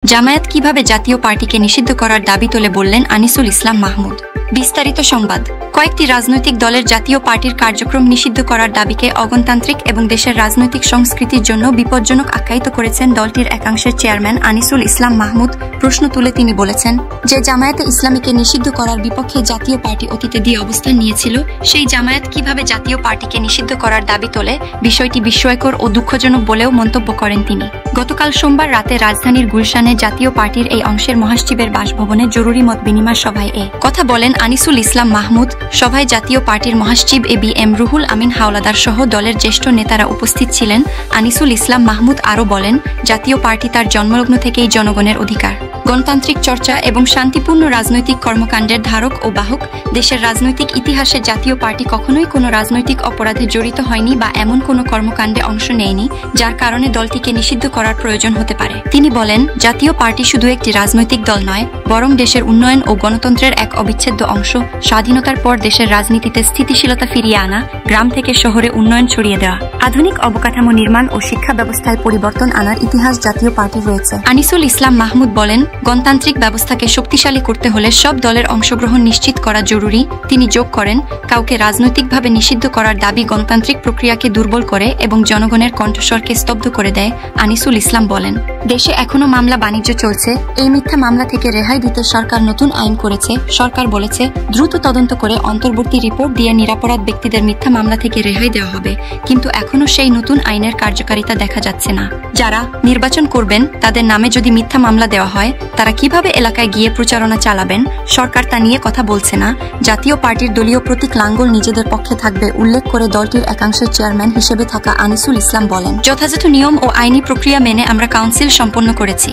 জামায়াত কিভাবে জাতীয় পার্টিকে নিষিদ্ধ করার দাবি তোলে বললেন আনিসুল ইসলাম মাহমুদ। বিস্তারিত সংবাদ। কয়েকটি রাজনৈতিক দলের জাতীয় পার্টির কার্যক্রম নিষিদ্ধ করার দাবিকে অগণতান্ত্রিক এবং দেশের রাজনৈতিক সংস্কৃতির জন্য বিপজ্জনক আখ্যায়িত করেছেন দলটির একাংশের চেয়ারম্যান আনিসুল ইসলাম মাহমুদ। প্রশ্ন তুলে তিনি বলেছেন যে জামায়াতে ইসলামীকে নিষিদ্ধ করার বিপক্ষে জাতীয় পার্টি অতীতে দিয়ে অবস্থান নিয়েছিল, সেই জামায়াত কিভাবে জাতীয় পার্টিকে নিষিদ্ধ করার দাবি তোলে, বিষয়টি বিস্ময়কর ও দুঃখজনক বলেও মন্তব্য করেন তিনি। গতকাল সোমবার রাতে রাজধানীর গুলশানে জাতীয় পার্টির এই অংশের মহাসচিবের বাসভবনে জরুরি মত বিনিময় সভায় কথা বলেন আনিসুল ইসলাম মাহমুদ। সভায় জাতীয় পার্টির মহাসচিব এবিএম রুহুল আমিন হাওলাদার সহ দলের জ্যেষ্ঠ নেতারা উপস্থিত ছিলেন। আনিসুল ইসলাম মাহমুদ আরও বলেন, জাতীয় পার্টি তার জন্মলগ্ন থেকেই জনগণের অধিকার, গণতান্ত্রিক চর্চা এবং শান্তিপূর্ণ রাজনৈতিক কর্মকাণ্ডের ধারক ও বাহক। দেশের রাজনৈতিক ইতিহাসে জাতীয় পার্টি কখনোই কোনো রাজনৈতিক অপরাধে জড়িত হয়নি বা এমন কোনো কর্মকাণ্ডে অংশ নেয়নি যার কারণে দলটিকে নিষিদ্ধ করার প্রয়োজন হতে পারে। তিনি বলেন, জাতীয় পার্টি শুধু একটি রাজনৈতিক দল নয়, বরং দেশের উন্নয়ন ও গণতন্ত্রের এক অবিচ্ছেদ্য অংশ। স্বাধীনতার পর দেশের রাজনীতিতে স্থিতিশীলতা ফিরিয়ে আনা, গ্রাম থেকে শহরে উন্নয়ন ছড়িয়ে দেওয়া, আধুনিক অবকাঠামো নির্মাণ ও শিক্ষা ব্যবস্থায় পরিবর্তন আনার ইতিহাস জাতীয় পার্টির রয়েছে। আনিসুল ইসলাম মাহমুদ বলেন, গণতান্ত্রিক ব্যবস্থাকে শক্তিশালী করতে হলে সব দলের অংশগ্রহণ নিশ্চিত করা জরুরি। তিনি যোগ করেন, কাউকে রাজনৈতিকভাবে নিষিদ্ধ করার দাবি গণতান্ত্রিক প্রক্রিয়াকে দুর্বল করে এবং জনগণের কণ্ঠস্বরকে স্তব্ধ করে দেয়। আনিসুল ইসলাম বলেন, দেশে এখনো মামলা বাণিজ্য চলছে। এই মিথ্যা মামলা থেকে রেহাই দিতে সরকার নতুন আইন করেছে। সরকার বলেছে, দ্রুত তদন্ত করে অন্তর্বর্তী রিপোর্ট দিয়ে নিরপরাধ ব্যক্তিদের মিথ্যা মামলা থেকে রেহাই দেওয়া হবে, কিন্তু এখনো সেই নতুন আইনের কার্যকারিতা দেখা যাচ্ছে না। যারা নির্বাচন করবেন তাদের নামে যদি মিথ্যা মামলা দেওয়া হয়, তারা কিভাবে এলাকায় গিয়ে প্রচারণা চালাবেন, সরকার তা নিয়ে কথা বলছে না। জাতীয় পার্টির দলীয় প্রতীক লাঙ্গল নিজেদের পক্ষে থাকবে উল্লেখ করে দলটির একাংশের চেয়ারম্যান হিসেবে থাকা আনিসুল ইসলাম বলেন, যথাযথ নিয়ম ও আইনি প্রক্রিয়া মেনে আমরা কাউন্সিল সম্পন্ন করেছি।